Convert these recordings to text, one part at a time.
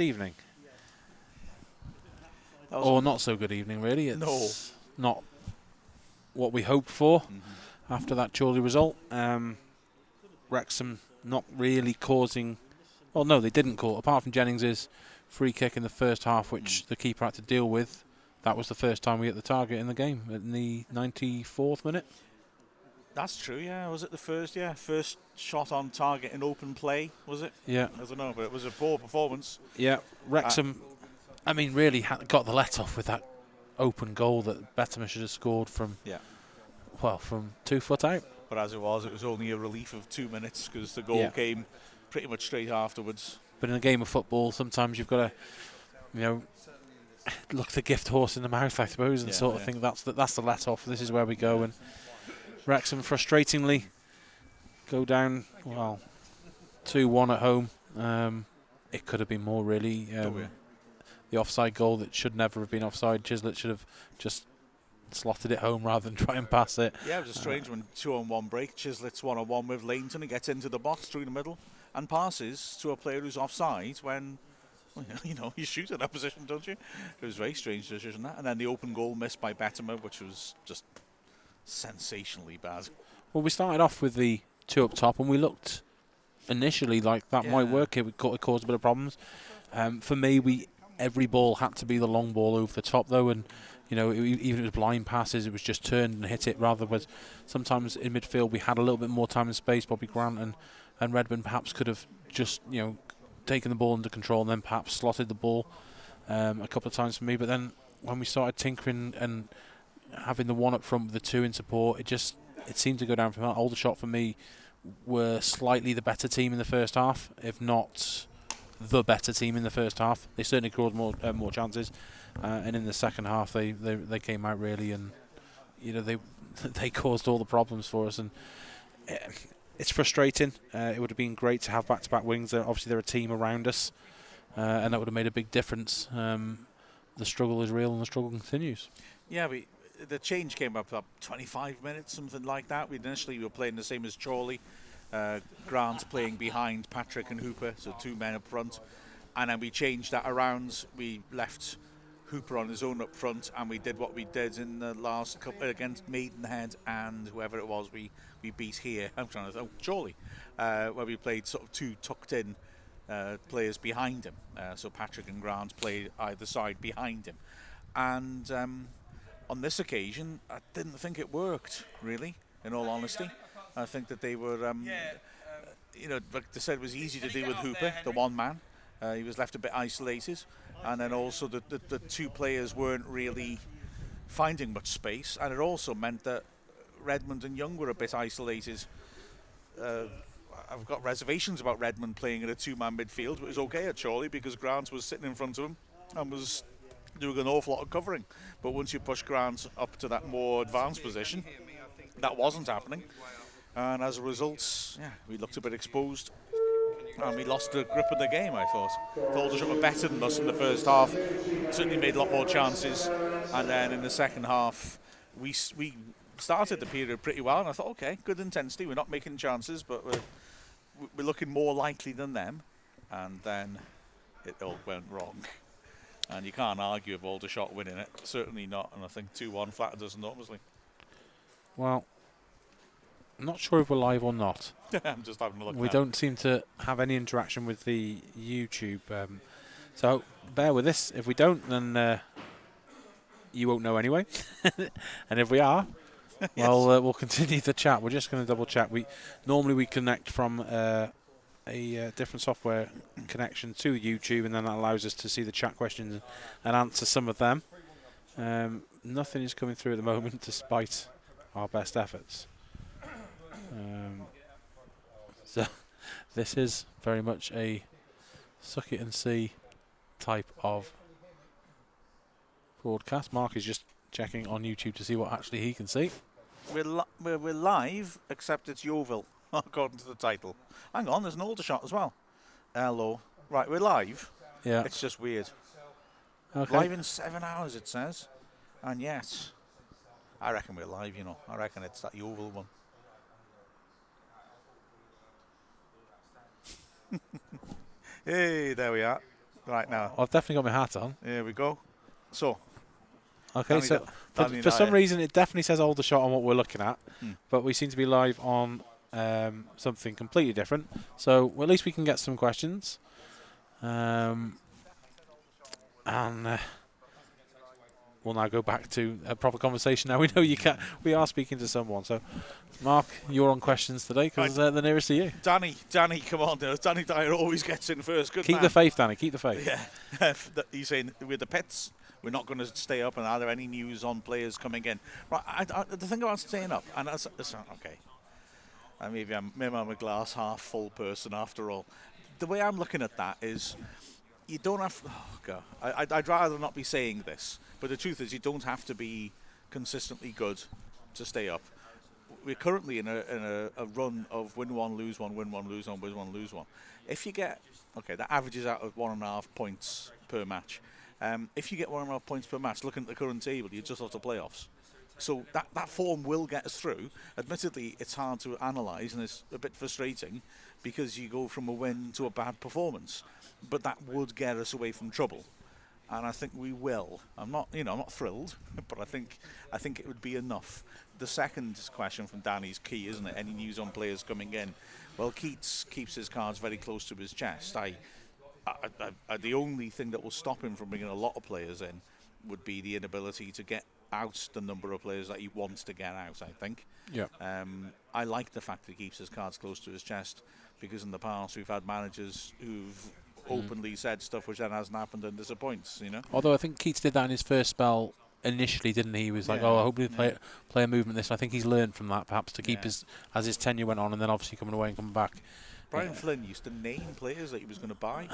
good evening. Or not so good evening, really. It's not what we hoped for after that Chorley result. Wrexham not really causing... Well, no, they didn't cause... Apart from Jennings' free kick in the first half, which the keeper had to deal with, that was the first time we hit the target in the game, in the 94th minute. That's true, yeah. Was it the first? Yeah, first shot on target in open play, was it? Yeah. I don't know, but it was a poor performance. Yeah, Wrexham, really got the let off with that open goal that Bettimer should have scored from, from 2 foot out. But as it was only a relief of 2 minutes because the goal came pretty much straight afterwards. But in a game of football, sometimes you've got to, look the gift horse in the mouth, I suppose, and sort of think that's the let off. This is where we go. And Wrexham, frustratingly, go down 2-1 at home. It could have been more, really. The offside goal that should never have been offside. Chislett should have just slotted it home rather than try and pass it. Yeah, it was a strange one. 2-on-1 break. Chislett's 1-on-1 with Lainton. He gets into the box through the middle and passes to a player who's offside when, you shoot in that position, don't you? It was a very strange decision, that. And then the open goal missed by Bettimer, which was just sensationally bad. Well, we started off with the 2 up top, and we looked initially like that might work. It caused a bit of problems. For me, every ball had to be the long ball over the top, though, and even if it was blind passes, it was just turned and hit it. Rather, was sometimes in midfield we had a little bit more time and space. Bobby Grant and Redmond perhaps could have just taken the ball under control and then perhaps slotted the ball a couple of times for me. But then when we started tinkering and having the 1 up front with the 2 in support, it seemed to go down from that. Aldershot for me were slightly the better team in the first half, if not the better team in the first half. They certainly caused more chances, and in the second half they came out really, and they caused all the problems for us. And it's frustrating. It would have been great to have back-to-back wins. Obviously, they're a team around us, and that would have made a big difference. The struggle is real, and the struggle continues. Yeah, the change came up 25 minutes, something like that. Initially we were playing the same as Chorley. Grant playing behind Patrick and Hooper, so 2 men up front. And then we changed that around. We left Hooper on his own up front, and we did what we did in the last couple against Maidenhead and whoever it was we beat here. I'm trying to think. Chorley, where we played sort of 2 tucked in players behind him. So Patrick and Grant played either side behind him. And on this occasion, I didn't think it worked, really, in all honesty. I think that they were, like they said, it was easy to deal with Hooper, the one man. He was left a bit isolated. And then also the 2 players weren't really finding much space. And it also meant that Redmond and Young were a bit isolated. I've got reservations about Redmond playing in a 2-man midfield, but it was okay at Chorley because Grant was sitting in front of him and was doing an awful lot of covering. But once you push Grant up to that more advanced position, that wasn't happening. And as a result, we looked a bit exposed. And we lost the grip of the game, I thought. Aldershot were better than us in the first half. Certainly made a lot more chances. And then in the second half, we started the period pretty well. And I thought, okay, good intensity. We're not making chances, but we're looking more likely than them. And then it all went wrong. And you can't argue with Aldershot winning it. Certainly not. And I think 2-1 flattered us enormously. Well, I'm not sure if we're live or not. I'm just having a look. We don't seem to have any interaction with the YouTube. So bear with us. If we don't, then you won't know anyway. And if we are, well, we'll continue the chat. We're just going to double check. Normally we connect from a different software connection to YouTube, and then that allows us to see the chat questions and answer some of them. Nothing is coming through at the moment, despite our best efforts. So this is very much a suck it and see type of broadcast. Mark is just checking on YouTube to see what actually he can see. We're live, except it's Yeovil, according to the title. Hang on, there's an Aldershot as well. Hello. Right, we're live. Yeah. It's just weird. Okay. Live in 7 hours, it says. And yet, I reckon we're live, I reckon it's that Yeovil one. Hey, there we are. right now. I've definitely got my hat on. Here we go. So, okay, so for some reason it definitely says Aldershot on what we're looking at, but we seem to be live on something completely different. So well, at least we can get some questions. And we'll now go back to a proper conversation. Now we know we are speaking to someone. So, Mark, you're on questions today because they're the nearest to you. Danny, come on. Danny Dyer always gets in first. Good Keep man. the faith, Danny. Keep the faith. Yeah. He's saying with the pits, we're not going to stay up. And are there any news on players coming in? Right. The thing about staying up, and that's okay. Maybe I'm a glass half full person after all. The way I'm looking at that is, you don't have. Oh God, I'd rather not be saying this, but the truth is, you don't have to be consistently good to stay up. We're currently in a run of win one, lose one, win one, lose one, win one, lose one. If you get that averages out of 1.5 points per match. If you get 1.5 points per match, looking at the current table, you're just off the playoffs. So that form will get us through. Admittedly, it's hard to analyse and it's a bit frustrating because you go from a win to a bad performance. But that would get us away from trouble, and I think we will. I'm not thrilled, but I think it would be enough. The second question from Danny's key, isn't it? Any news on players coming in? Well, Keats keeps his cards very close to his chest. The only thing that will stop him from bringing a lot of players in would be the inability to get out the number of players that he wants to get out, I think. Yeah. I like the fact that he keeps his cards close to his chest, because in the past we've had managers who've openly said stuff which then hasn't happened and disappoints, Although I think Keats did that in his first spell initially, didn't he? He was like, I hope we play a movement this. And I think he's learned from that, perhaps, to keep his tenure went on, and then obviously coming away and coming back. Brian Flynn used to name players that he was going to buy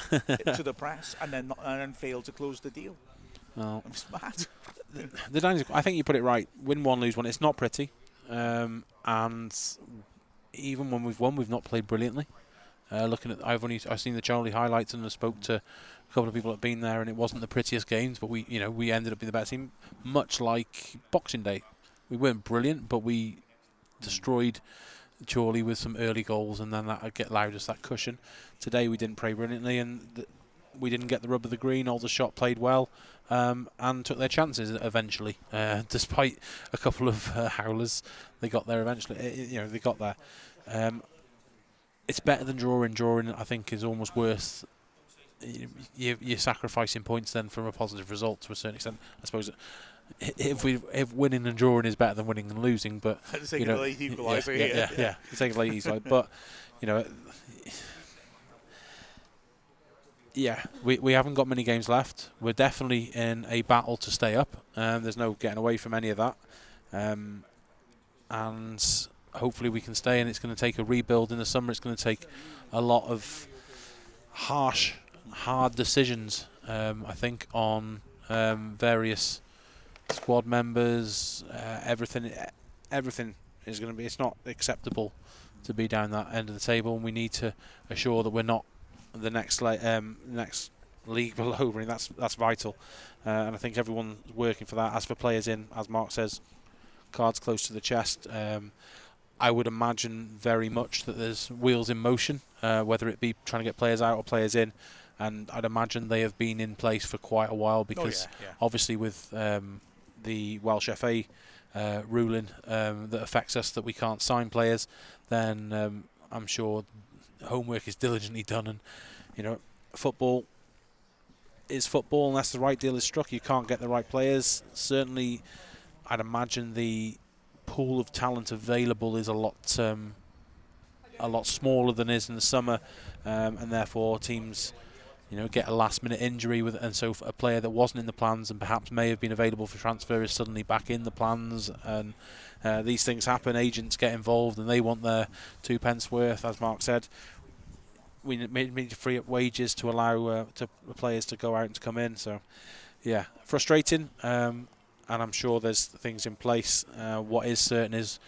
to the press and then fail to close the deal. Well, I'm smart. I think you put it right. Win one, lose one. It's not pretty, and even when we've won, we've not played brilliantly. I've seen the Charlie highlights and I spoke to a couple of people that have been there, and it wasn't the prettiest games, but we ended up being the best team, much like Boxing Day. We weren't brilliant, but we destroyed Chorley with some early goals, and then that allowed us that cushion. Today we didn't play brilliantly, and we didn't get the rub of the green. Aldershot played well and took their chances eventually, despite a couple of howlers. They got there eventually. They got there. It's better than drawing. Drawing, I think, is almost worse. You're sacrificing points then from a positive result to a certain extent. I suppose if winning and drawing is better than winning and losing, but it's taking a late equaliser here. Yeah, it's taking a late equaliser. But we haven't got many games left. We're definitely in a battle to stay up. There's no getting away from any of that, and hopefully we can stay. And it's going to take a rebuild in the summer. It's going to take a lot of hard decisions, I think, on various squad members. Everything is going to be. It's not acceptable to be down that end of the table, and we need to assure that we're not the next league below. Really, that's vital, and I think everyone's working for that. As for players in, as Mark says, cards close to the chest. I would imagine very much that there's wheels in motion, whether it be trying to get players out or players in, and I'd imagine they have been in place for quite a while, because obviously with the Welsh FA ruling that affects us, that we can't sign players, then I'm sure homework is diligently done, and football is football. Unless the right deal is struck, you can't get the right players. Certainly, I'd imagine the pool of talent available is a lot smaller than is in the summer, and therefore teams get a last minute injury and so a player that wasn't in the plans and perhaps may have been available for transfer is suddenly back in the plans, and these things happen. Agents get involved and they want their 2 pence worth, as Mark said. We need to free up wages to allow to players to go out and to come in. So frustrating, and I'm sure there's things in place. What is certain is,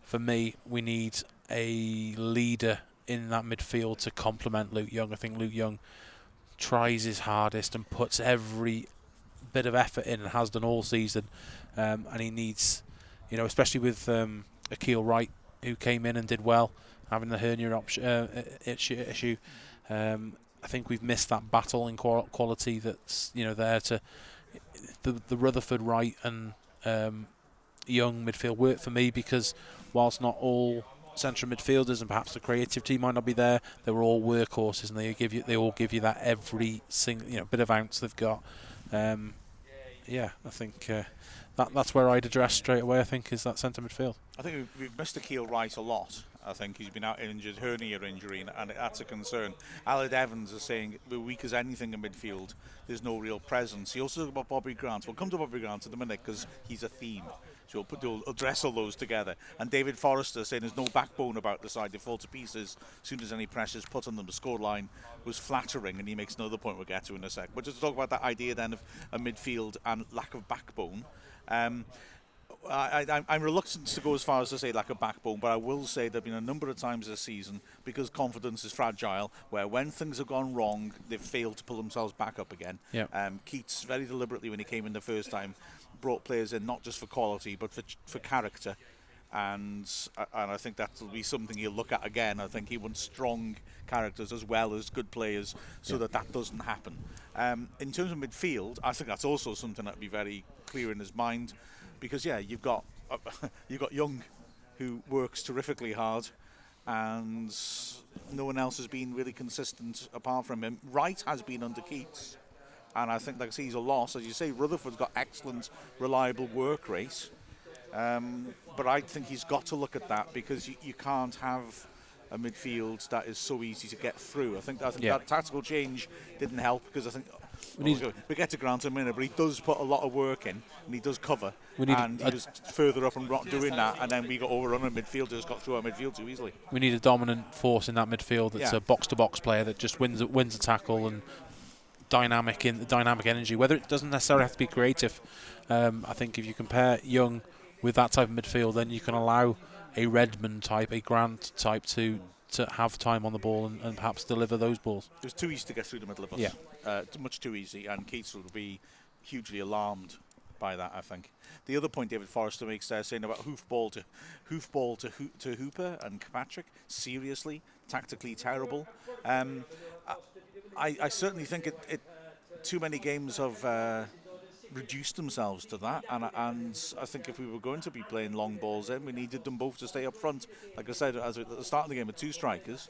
for me, we need a leader in that midfield to complement Luke Young. I think Luke Young tries his hardest and puts every bit of effort in and has done all season, and he needs, especially with Akil Wright, who came in and did well, having the hernia issue. I think we've missed that battle in quality that's there to the Rutherford, Wright and Young midfield work for me, because whilst not all central midfielders and perhaps the creativity might not be there, they were all workhorses, and they all give you that every single bit of ounce they've got. I think that's where I'd address straight away. I think is that centre midfield. I think we've missed Akil Wright a lot. I think he's been out injured, hernia injury, and that's a concern. Aled Evans is saying we're weak as anything in midfield. There's no real presence. He also talked about Bobby Grant. We'll come to Bobby Grant in a minute because he's a theme. So we'll address all those together. And David Forrester saying there's no backbone about the side. They fall to pieces as soon as any pressure's put on them. The scoreline was flattering, and he makes another point we'll get to in a sec. But just to talk about that idea then of a midfield and lack of backbone. I'm reluctant to go as far as to say lack of backbone, but I will say there have been a number of times this season, because confidence is fragile, where when things have gone wrong, they've failed to pull themselves back up again. Yep. Keats, very deliberately when he came in the first time, brought players in not just for quality, but for character. And I think that will be something he'll look at again. I think he wants strong characters as well as good players, so that doesn't happen. In terms of midfield, I think that's also something that would be very clear in his mind. Because you've got Young, who works terrifically hard, and no one else has been really consistent apart from him. Wright has been under Keats, and I think he's a loss. As you say, Rutherford's got excellent, reliable work rate, but I think he's got to look at that, because you can't have a midfield that is so easy to get through. I think that tactical change didn't help, because I think we get to Grant in a minute, but he does put a lot of work in, and he does cover, and he was further up and not doing that, and then we got overrun in midfield, just got through our midfield too easily. We need a dominant force in that midfield that's a box-to-box player that just wins a tackle and dynamic energy, whether it doesn't necessarily have to be creative. I think if you compare Young with that type of midfield, then you can allow a Redmond type, a Grant type to have time on the ball and perhaps deliver those balls. It was too easy to get through the middle of us. Much too easy, and Keats will be hugely alarmed by that, I think. The other point David Forrester makes there, saying about hoofball to Hooper and Patrick, seriously, tactically terrible. I certainly think it too many games have reduced themselves to that, and I think if we were going to be playing long balls in, we needed them both to stay up front. Like I said, at the start of the game with two strikers,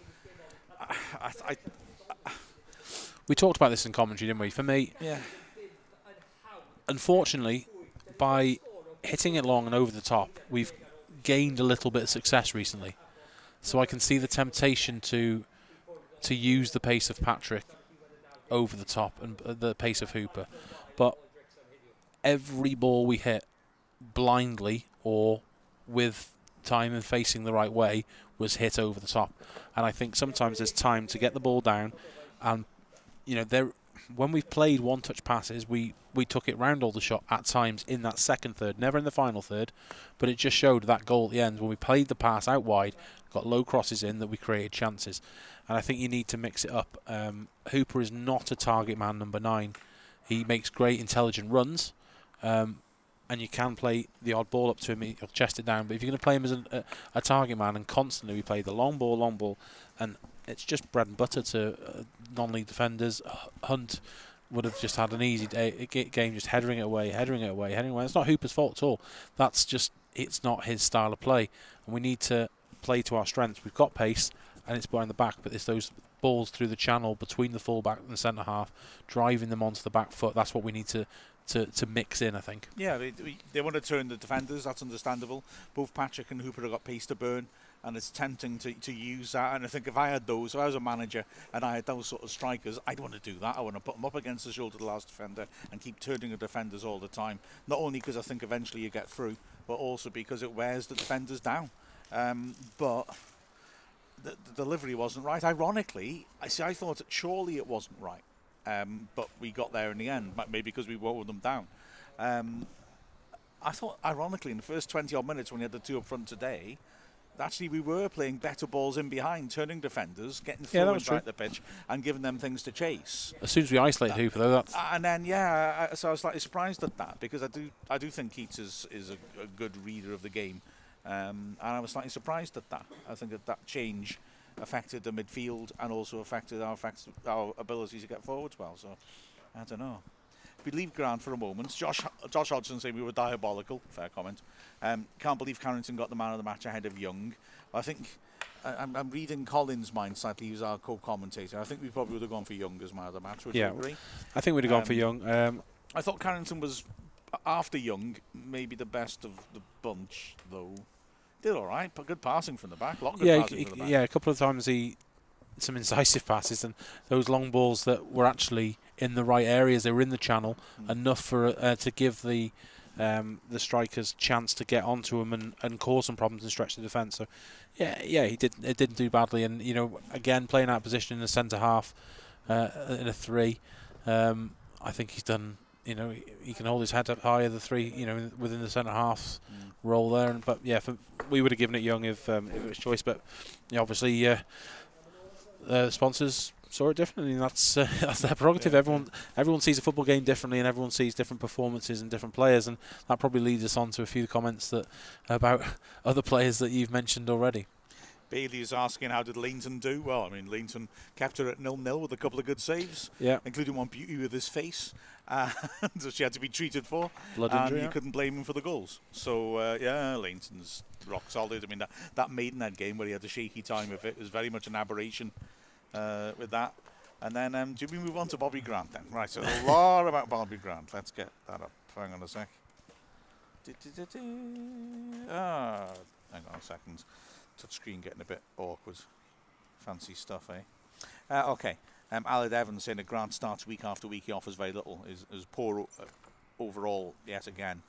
we talked about this in commentary, didn't we? For me, unfortunately, by hitting it long and over the top, we've gained a little bit of success recently. So I can see the temptation to use the pace of Patrick over the top and the pace of Hooper. But every ball we hit blindly or with time and facing the right way was hit over the top. And I think sometimes there's time to get the ball down, and when we've played one-touch passes, we took it round Aldershot at times in that second third, never in the final third, but it just showed that goal at the end when we played the pass out wide, got low crosses in, that we created chances. And I think you need to mix it up. Hooper is not a target man, number 9. He makes great intelligent runs, and you can play the odd ball up to him, he'll chest it down, but if you're going to play him as a target man and constantly we play the long ball, and it's just bread and butter to non-league defenders. Hunt would have just had an easy game just headering it away. It's not Hooper's fault at all. That's just, it's not his style of play, and we need to play to our strengths. We've got pace, and it's behind the back, but it's those balls through the channel between the full-back and the centre-half, driving them onto the back foot. That's what we need to mix in, I think. Yeah, they want to turn the defenders, that's understandable. Both Patrick and Hooper have got pace to burn, and it's tempting to use that. And I think if I was a manager and I had those sort of strikers, I'd want to do that. I want to put them up against the shoulder of the last defender and keep turning the defenders all the time. Not only because I think eventually you get through, but also because it wears the defenders down. But the delivery wasn't right. Ironically, I thought that surely it wasn't right. But we got there in the end, maybe because we wore them down. I thought, ironically, in the first 20-odd minutes when we had the two up front today, actually we were playing better balls in behind, turning defenders, getting through inside the pitch, and giving them things to chase. As soon as we isolated Hooper, though, that's... And then, so I was slightly surprised at that, because I do think Keats is a good reader of the game. And I was slightly surprised at that. I think that change affected the midfield and also affected our ability to get forwards well. So I don't know. We leave Grant for a moment. Josh Hodgson saying we were diabolical. Fair comment. Can't believe Carrington got the man of the match ahead of Young. I think I'm reading Colin's mind slightly. He's our co-commentator. I think we probably would have gone for Young as man of the match. Would you agree? I think we'd have gone for Young. I thought Carrington was, after Young, maybe the best of the bunch, though. Did all right, but good passing from the back. A lot of good passing from the back. Yeah, a couple of times some incisive passes, and those long balls that were actually in the right areas. They were in the channel enough for to give the strikers chance to get onto him and cause some problems and stretch the defence. So yeah, he did. It didn't do badly, and again playing out position in the centre half in a 3. I think he's done. He can hold his head up higher the 3. Within the centre half's role there. But yeah, we would have given it Young if it was choice. But obviously, sponsors saw it differently, and that's their prerogative. Everyone sees a football game differently, and everyone sees different performances and different players, and that probably leads us on to a few comments about other players that you've mentioned already. Bailey is asking, how did Leighton do? Well, I mean, Leighton kept her at 0-0 with a couple of good saves, including one beauty with his face, that she had to be treated for. Blood injury, you couldn't blame him for the goals. So, Leighton's rock solid. I mean, that Maidenhead game where he had a shaky time of it was very much an aberration with that. And then, do we move on to Bobby Grant then? Right, so a lot about Bobby Grant. Let's get that up. Hang on a sec. Hang on a second. Touchscreen getting a bit awkward. Fancy stuff, eh? Okay. Aled Evans saying that Grant starts week after week. He offers very little. Is poor overall yet again.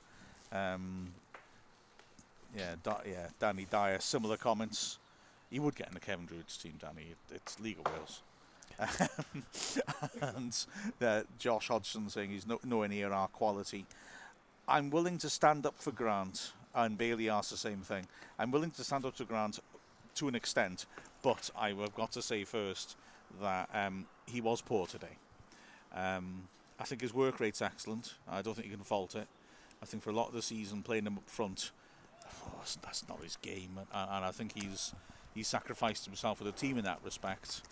Danny Dyer, similar comments. He would get in the Kevin Druitt's team, Danny. It's League of Wales. And Josh Hodgson saying he's nowhere near our quality. I'm willing to stand up for Grant. And Bailey asked the same thing. I'm willing to stand up to Grant to an extent, but I've got to say first that he was poor today. I think his work rate's excellent. I don't think you can fault it. I think for a lot of the season, playing him up front, that's not his game. And I think he's sacrificed himself for the team in that respect.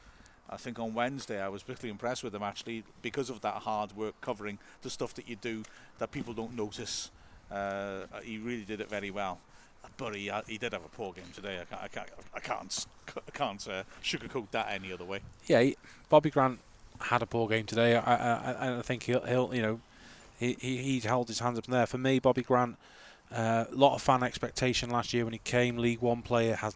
I think on Wednesday I was particularly impressed with him actually because of that hard work covering the stuff that you do that people don't notice. He really did it very well, but he did have a poor game today. I can't sugarcoat that any other way. Yeah, Bobby Grant had a poor game today. I think he'll he held his hands up in there. For me, Bobby Grant, a lot of fan expectation last year when he came. League One player, had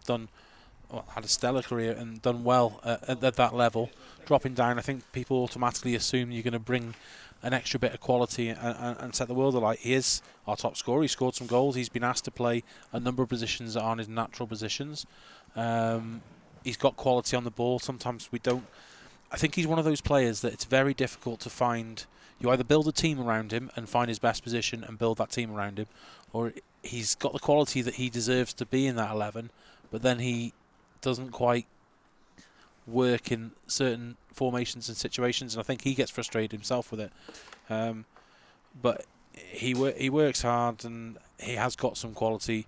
a stellar career and done well at that level. Dropping down, I think people automatically assume you're going to bring an extra bit of quality and set the world alight. He is our top scorer. He scored some goals. He's been asked to play a number of positions that aren't his natural positions. He's got quality on the ball. Sometimes we don't. I think he's one of those players that it's very difficult to find. You either build a team around him and find his best position and build that team around him, or he's got the quality that he deserves to be in that 11, but then he doesn't quite work in certain formations and situations, and I think he gets frustrated himself with it. But he works hard and he has got some quality.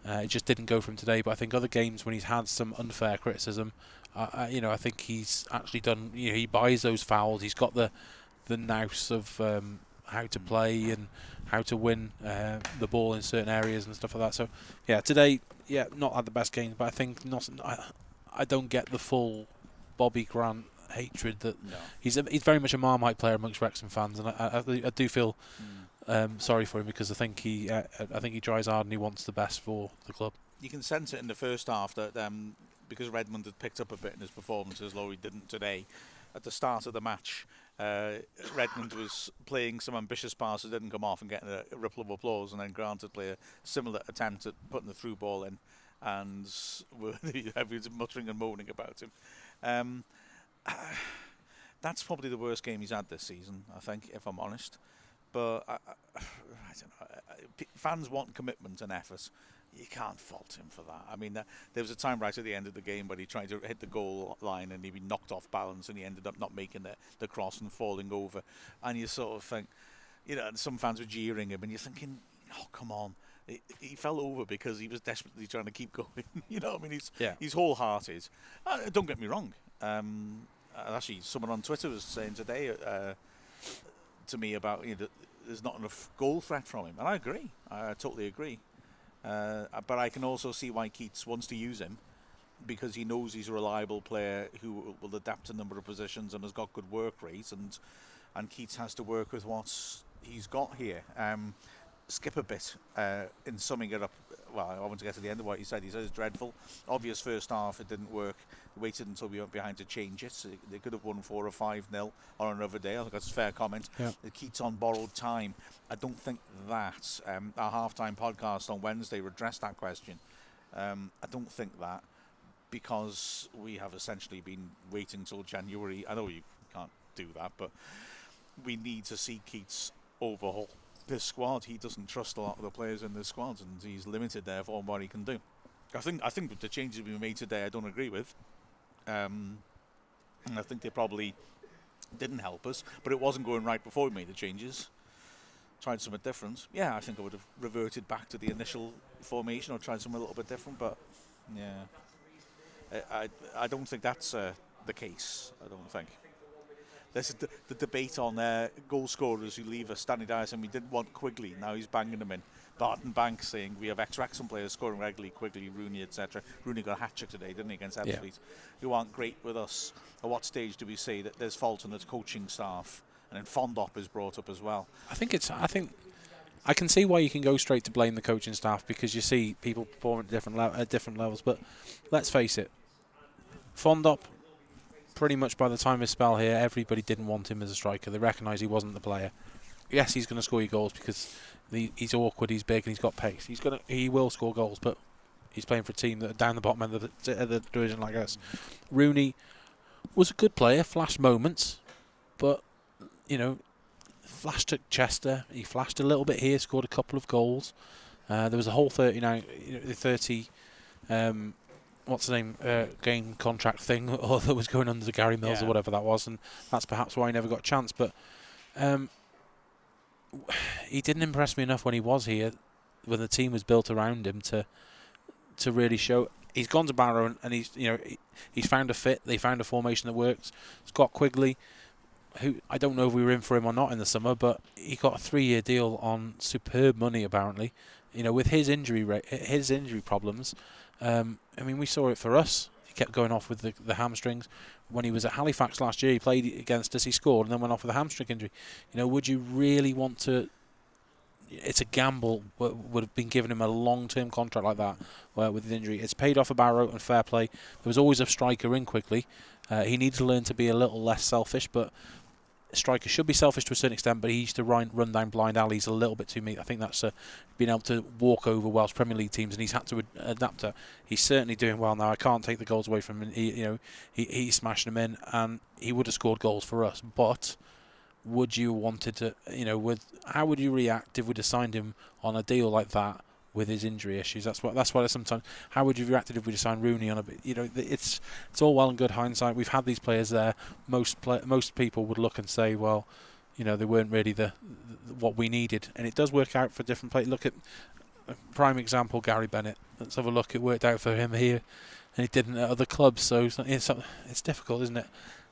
It just didn't go for him today. But I think other games when he's had some unfair criticism, I think he's actually done. He buys those fouls. He's got the nous of how to play and how to win the ball in certain areas and stuff like that. So yeah, today, not had the best game, but I think I don't get the full Bobby Grant hatred that he's very much a Marmite player amongst Wrexham fans, and I do feel sorry for him because I think he tries hard and he wants the best for the club. You can sense it in the first half that because Redmond had picked up a bit in his performances, though he didn't today. At the start of the match, Redmond was playing some ambitious passes, didn't come off and getting a ripple of applause, and then Grant would play a similar attempt at putting the through ball in, and everyone's muttering and moaning about him. That's probably the worst game he's had this season, I think, if I'm honest. But I don't know. Fans want commitment and effort. You can't fault him for that. I mean, there was a time right at the end of the game where he tried to hit the goal line and he'd be knocked off balance and he ended up not making the cross and falling over. And you sort of think, and some fans were jeering him and you're thinking, oh, come on. he fell over because he was desperately trying to keep going. You know, I mean, Yeah. he's wholehearted. Don't get me wrong. Actually, someone on Twitter was saying today to me about that there's not enough goal threat from him, and I agree. I totally agree. But I can also see why Keats wants to use him, because he knows he's a reliable player who will adapt to a number of positions and has got good work rate, and Keats has to work with what he's got here. Skip a bit in summing it up. Well, I want to get to the end of what he said. He said it's dreadful. Obvious first half, it didn't work. They waited until we went behind to change it. So they could have won 4 or 5-0 on another day. I think that's a fair comment. Yeah. Keats on borrowed time. I don't think that our halftime podcast on Wednesday addressed that question. I don't think that, because we have essentially been waiting till January. I know you can't do that, but we need to see Keats overhaul this squad. He doesn't trust a lot of the players in this squad, and he's limited therefore what he can do. I think the changes we made today I don't agree with. And I think they probably didn't help us, but it wasn't going right before we made the changes. Tried something different. Yeah, I think I would have reverted back to the initial formation or tried something a little bit different, but yeah. I don't think that's the case. I don't think. There's the debate on goal scorers who leave us. Stanley Dyer saying we didn't want Quigley, now he's banging them in. Barton Banks saying we have ex-Wrexham players scoring regularly, Quigley, Rooney, etc. Rooney got a hat-trick today, didn't he, against Ebbsfleet, who aren't great with us. At what stage do we say that there's fault in the coaching staff? And then Fondop is brought up as well. I think I can see why you can go straight to blame the coaching staff, because you see people perform at different levels. But let's face it, Fondop, pretty much by the time of his spell here, everybody didn't want him as a striker. They recognised he wasn't the player. Yes, he's going to score you goals because he's awkward, he's big, and he's got pace. He will score goals, but he's playing for a team that are down the bottom end of the division like us. Rooney was a good player, flashed moments, but flashed at Chester. He flashed a little bit here, scored a couple of goals. There was a whole 30 what's the name, game contract thing or that was going under to Gary Mills or whatever that was, and that's perhaps why he never got a chance. But he didn't impress me enough when he was here, when the team was built around him to really show. He's gone to Barrow and he's found a fit. They found a formation that works. Scott Quigley, who I don't know if we were in for him or not in the summer, but he got a 3-year deal on superb money apparently. With his injury problems. We saw it for us. He kept going off with the hamstrings. When he was at Halifax last year, he played against us, he scored, and then went off with a hamstring injury. Would you really want to... It's a gamble. Would have been giving him a long-term contract like that with his injury. It's paid off a Barrow, and fair play. There was always a striker in Quickly. He needed to learn to be a little less selfish, but striker should be selfish to a certain extent, but he used to run down blind alleys a little bit too much. I think that's been able to walk over Welsh Premier League teams, and he's had to adapt to. He's certainly doing well now. I can't take the goals away from him. He's smashing them in, and he would have scored goals for us. But would you wanted to? How would you react if we'd have signed him on a deal like that with his injury issues? That's why sometimes. How would you have reacted if we'd have signed Rooney on a bit? It's all well and good hindsight. We've had these players there. Most people would look and say, well, they weren't really what we needed, and it does work out for different players. Look at a prime example, Gary Bennett. Let's have a look. It worked out for him here, and it didn't at other clubs. So it's difficult, isn't it?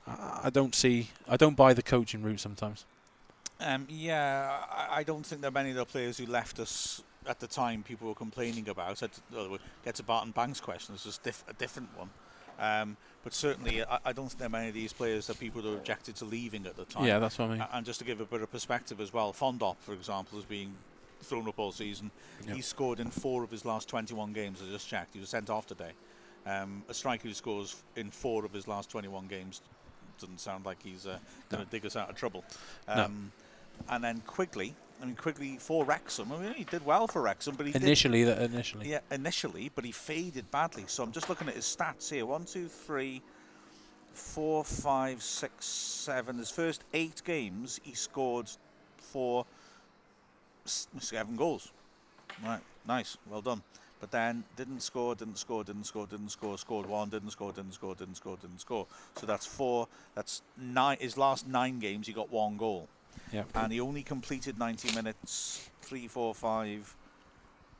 I don't buy the coaching route sometimes. I don't think there are many of the players who left us at the time people were complaining about. Get to Barton Banks' question, it's just a different one. But certainly, I don't think there are many of these players that people were objected to leaving at the time. Yeah, that's what I mean. And just to give a bit of perspective as well, Fondop, for example, is being thrown up all season. Yep. He scored in 4 of his last 21 games, I just checked. He was sent off today. A striker who scores in 4 of his last 21 games doesn't sound like he's going to dig us out of trouble. No. And then Quigley for Wrexham. He did well for Wrexham, but initially, but he faded badly. So I'm just looking at his stats here: 1, 2, 3, 4, 5, 6, 7. His first 8 games, he scored 7 goals. Right, nice, well done. But then didn't score, scored 1, didn't score. So that's 4. That's 9. His last 9 games, he got 1 goal. Yep. And he only completed 90 minutes 3, 4, 5,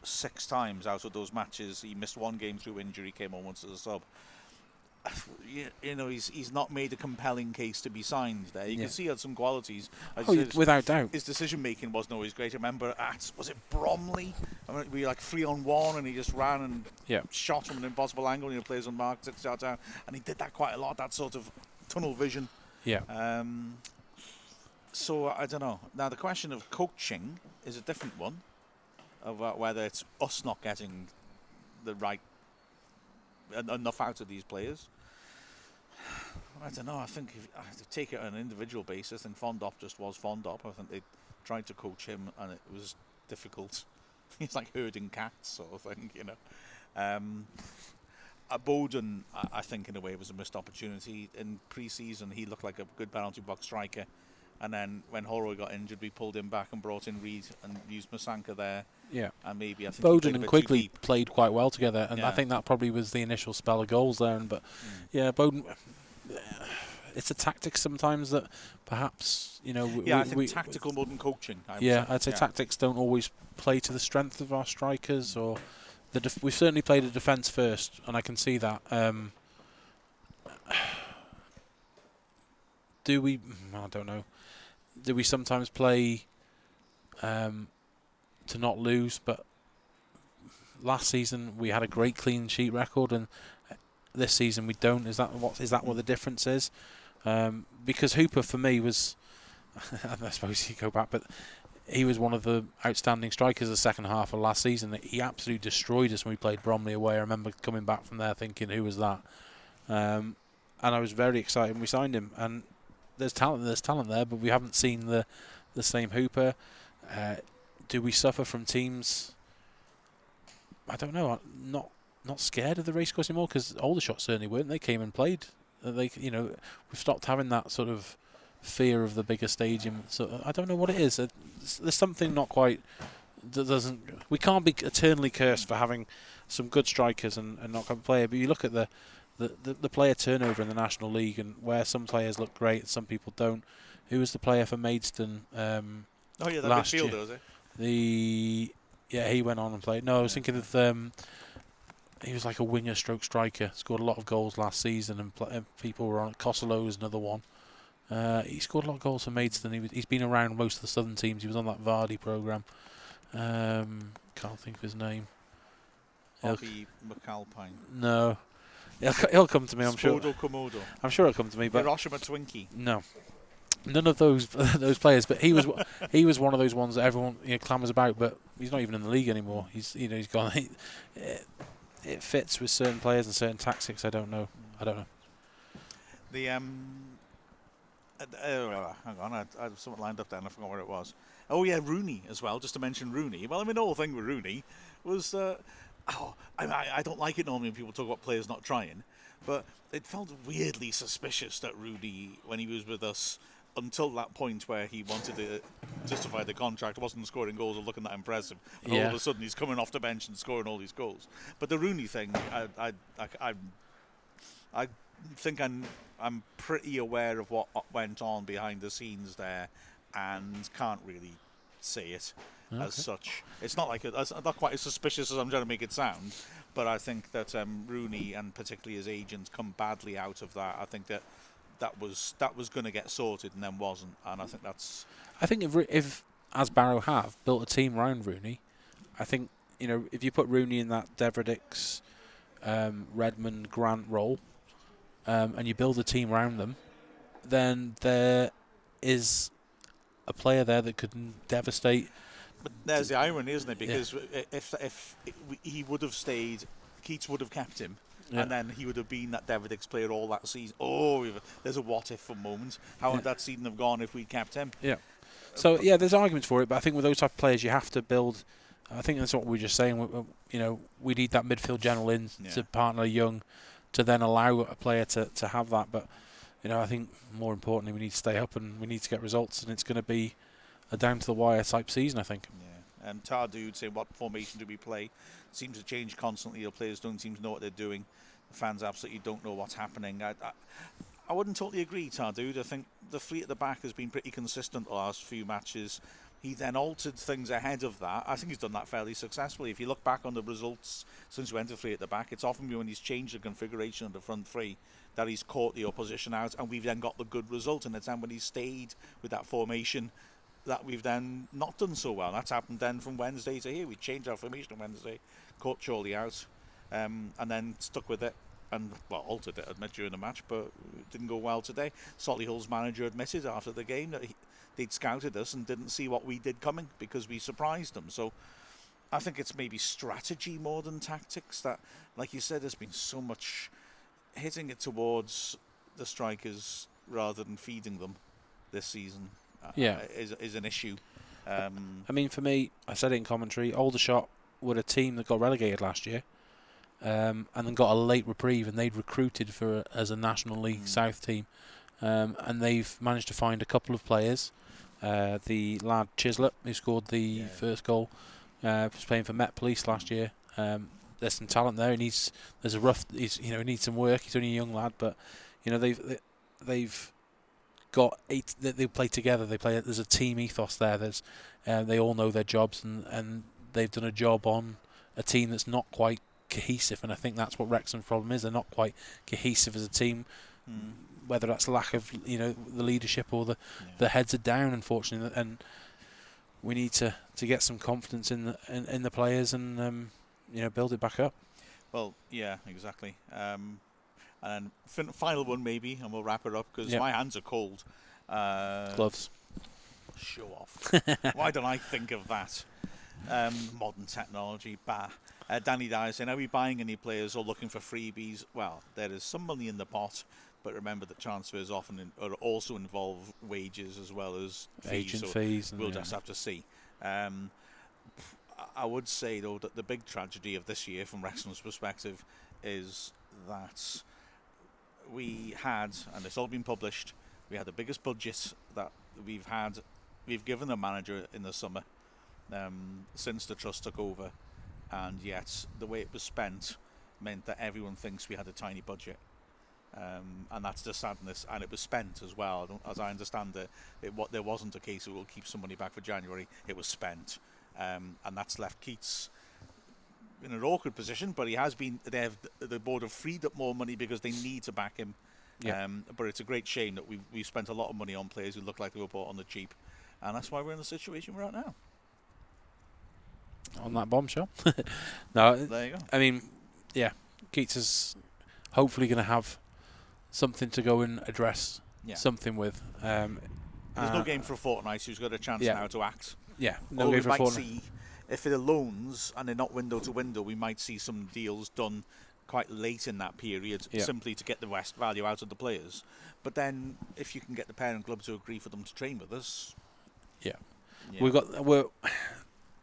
6 times out of those matches. He missed 1 game through injury, came on once as a sub. You know, he's not made a compelling case to be signed there. You can see he had some qualities. Without doubt. His decision making wasn't always great. I remember was it Bromley? I mean, we were like 3-on-1 and he just ran and shot from an impossible angle. You know, plays unmarked, 6 yards out, and he did that quite a lot. That sort of tunnel vision. Yeah. So I don't know. Now the question of coaching is a different one, about whether it's us not getting the right enough out of these players. I don't know. I think if I have to take it on an individual basis, I think Fondop just was Fondop. I think they tried to coach him and it was difficult. He's like herding cats sort of thing, you know. Bowden, I think in a way was a missed opportunity. In pre-season he looked like a good penalty box striker, and then when Holroyd got injured we pulled him back and brought in Reid and used Masanka there. Yeah, and maybe I think Bowden and Quigley played quite well together, and I think that probably was the initial spell of goals there. But Bowden, it's a tactic sometimes that perhaps, you know. I think tactical more than coaching. I'd say tactics don't always play to the strength of our strikers, or we've certainly played a defence first, and I can see that. Do we? I don't know. Do we sometimes play to not lose? But last season we had a great clean sheet record, and this season we don't. Is that what the difference is? Because Hooper for me was, I suppose you go back, but he was one of the outstanding strikers the second half of last season. He absolutely destroyed us when we played Bromley away. I remember coming back from there thinking, who was that? And I was very excited when we signed him. And there's talent there, but we haven't seen the same Hooper. Do we suffer from teams? I don't know. Not scared of the racecourse anymore, because Aldershot certainly weren't. They came and played. We've stopped having that sort of fear of the bigger stadium. So I don't know what it is. There's something not quite. That doesn't. We can't be eternally cursed for having some good strikers and not good player. But you look at the player turnover in the National League, and where some players look great and some people don't. Who was the player for Maidstone? That last midfielder, year? was it? He went on and played. No, I was thinking of he was like a winger stroke striker. Scored a lot of goals last season, and people were on it. Costello is another one. He scored a lot of goals for Maidstone. He's been around most of the southern teams. He was on that Vardy programme. Can't think of his name. Bobby McAlpine. No. He'll come to me, I'm sure. Komodo. I'm sure he'll come to me. But Hiroshima Twinkie. No. None of those players, but he was one of those ones that everyone clamours about. But he's not even in the league anymore. He's gone. It fits with certain players and certain tactics. I don't know. The hang on, I had something lined up there and I forgot what it was. Oh yeah, Rooney as well. Just to mention Rooney. Well, I mean, the whole thing with Rooney was. I don't like it normally when people talk about players not trying, but it felt weirdly suspicious that Rooney, when he was with us, until that point where he wanted to justify the contract, wasn't scoring goals or looking that impressive. And all of a sudden he's coming off the bench and scoring all these goals. But the Rooney thing, I think I'm pretty aware of what went on behind the scenes there, and can't really say it as such. It's not like it's not quite as suspicious as I'm trying to make it sound, but I think that Rooney and particularly his agents come badly out of that. I think that was going to get sorted and then wasn't, and I think that's. I think if as Barrow have built a team around Rooney, I think if you put Rooney in that Deverdick's, Redmond, Grant role, and you build a team around them, then there is a player there that could devastate. But there's the irony, isn't it? Because if he would have stayed, Keats would have kept him. Yeah. And then he would have been that Deverdick's player all that season. Oh, there's a what-if for moments. How would that season have gone if we'd kept him? Yeah. So, there's arguments for it, but I think with those type of players, you have to build. I think that's what we were just saying. We need that midfield general in to partner Young, to then allow a player to have that. But, I think more importantly, we need to stay up and we need to get results, and it's going to be a down-to-the-wire type season, I think. Yeah. And Tardude saying, what formation do we play? Seems to change constantly. The players don't seem to know what they're doing. The fans absolutely don't know what's happening. I wouldn't totally agree, Tardude. I think the fleet at the back has been pretty consistent the last few matches. He then altered things ahead of that. I think he's done that fairly successfully. If you look back on the results since we went to 3 at the back, it's often when he's changed the configuration of the front 3 that he's caught the opposition out, and we've then got the good result. And it's then when he's stayed with that formation that we've then not done so well. That's happened then from Wednesday to here. We changed our formation on Wednesday, caught Chorley out, and then stuck with it. And, well, altered it, admit, during the match, but it didn't go well today. Solihull's manager admitted after the game that they'd scouted us and didn't see what we did coming because we surprised them. So I think it's maybe strategy more than tactics. That, like you said, there's been so much hitting it towards the strikers rather than feeding them this season. Is an issue. I mean, for me, I said it in commentary, Aldershot were a team that got relegated last year. And then got a late reprieve, and they'd recruited as a National League South team, and they've managed to find a couple of players. The lad Chislett, who scored the first goal, was playing for Met Police last year. There's some talent there, and he needs some work. He's only a young lad, but they've got 8. They play together. There's a team ethos there. They all know their jobs, and they've done a job on a team that's not quite cohesive, and I think that's what Wrexham's problem is. They're not quite cohesive as a team, whether that's lack of the leadership or the heads are down, unfortunately, and we need to get some confidence in the players and build it back up. Well, yeah, exactly. And then final one maybe, and we'll wrap it up because my hands are cold. Gloves. Show off. Why don't I think of that? Modern technology, Danny Dyer saying, are we buying any players or looking for freebies? Well, there is some money in the pot, but remember that transfers often also involve wages as well as agent fees. We'll just have to see. I would say, though, that the big tragedy of this year from Wrexham's perspective is that we had, and it's all been published, we had the biggest budget that we've given a manager in the summer since the trust took over, and yet the way it was spent meant that everyone thinks we had a tiny budget, and that's the sadness. And it was spent as well, as I understand it. There wasn't a case of we'll keep some money back for January. It was spent, and that's left Keats in an awkward position. But he has been. The board have freed up more money because they need to back him. Yeah. But it's a great shame that we spent a lot of money on players who look like they were bought on the cheap, and that's why we're in the situation we're at now. On that bombshell. No, there you go. I mean, Keats is hopefully going to have something to go and address something with. There's no game for a fortnight, so he's got a chance now to act. Yeah, no game for a fortnight. See, if they're loans and they're not window to window, we might see some deals done quite late in that period, simply to get the best value out of the players. But then, if you can get the parent club to agree for them to train with us, we're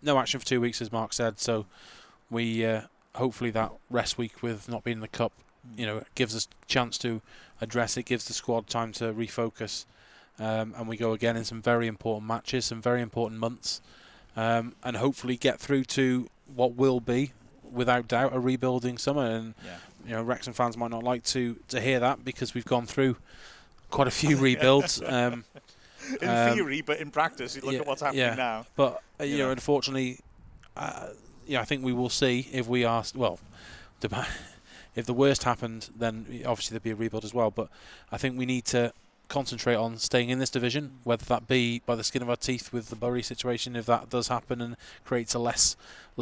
no action for 2 weeks, as Mark said. So we hopefully that rest week with not being in the cup, gives us a chance to address it, gives the squad time to refocus, and we go again in some very important matches, some very important months, and hopefully get through to what will be, without doubt, a rebuilding summer. And Wrexham fans might not like to hear that because we've gone through quite a few rebuilds. In theory, but in practice, you look at what's happening now. But unfortunately, I think we will see if we are if the worst happened, then obviously there'd be a rebuild as well. But I think we need to concentrate on staying in this division, whether that be by the skin of our teeth with the Bury situation, if that does happen and creates a less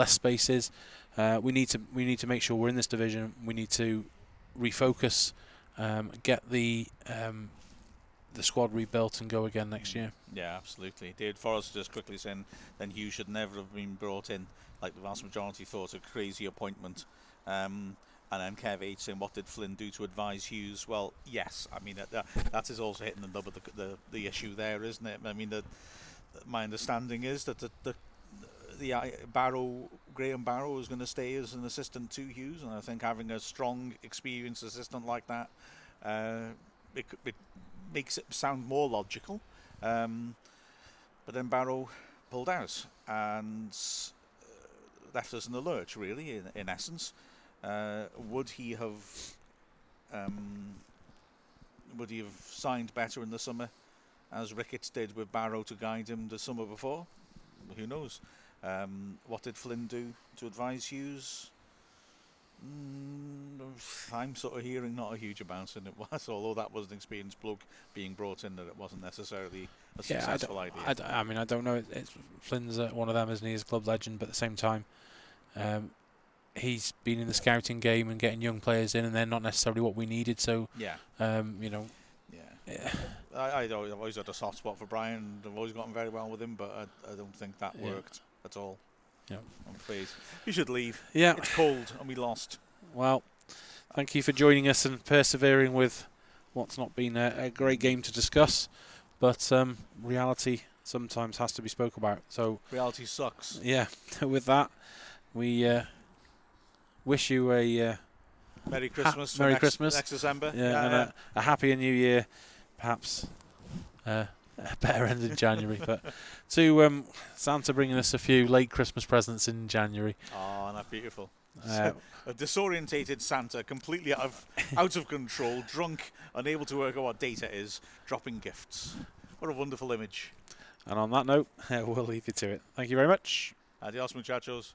spaces. We need to make sure we're in this division. We need to refocus, get the squad rebuilt and go again next year. Yeah, absolutely. David Forrest just quickly saying, then Hughes should never have been brought in, like the vast majority thought, a crazy appointment. And then Kev H saying, what did Flynn do to advise Hughes? Well, yes. I mean, that is also hitting the nub of the issue there, isn't it? I mean, my understanding is that the Graham Barrow is going to stay as an assistant to Hughes, and I think having a strong, experienced assistant like that, it makes it sound more logical. But then Barrow pulled out and left us in the lurch, really, in essence. Would he have signed better in the summer, as Ricketts did with Barrow to guide him the summer before? who knows? What did Flynn do to advise Hughes? I'm sort of hearing not a huge amount, and it was, although that was an experienced bloke being brought in, that it wasn't necessarily a successful idea. I mean, I don't know. Flynn's one of them, isn't he? He's a club legend, but at the same time, he's been in the scouting game and getting young players in, and they're not necessarily what we needed. So, yeah, you know, yeah. I've always had a soft spot for Brian. I've always gotten very well with him, but I don't think that worked at all. Yeah, I'm afraid you should leave. Yeah, it's cold and we lost. Well, thank you for joining us and persevering with what's not been a great game to discuss, but reality sometimes has to be spoke about. So reality sucks. Yeah. With that, we wish you a Merry Christmas. Merry Christmas next December. Yeah, and a happy New Year, perhaps. A better end in January, but to Santa bringing us a few late Christmas presents in January. Oh, that's beautiful. A disorientated Santa, completely out of control, drunk, unable to work out what date it is, dropping gifts. What a wonderful image. And on that note, we'll leave you to it. Thank you very much. Adios, muchachos.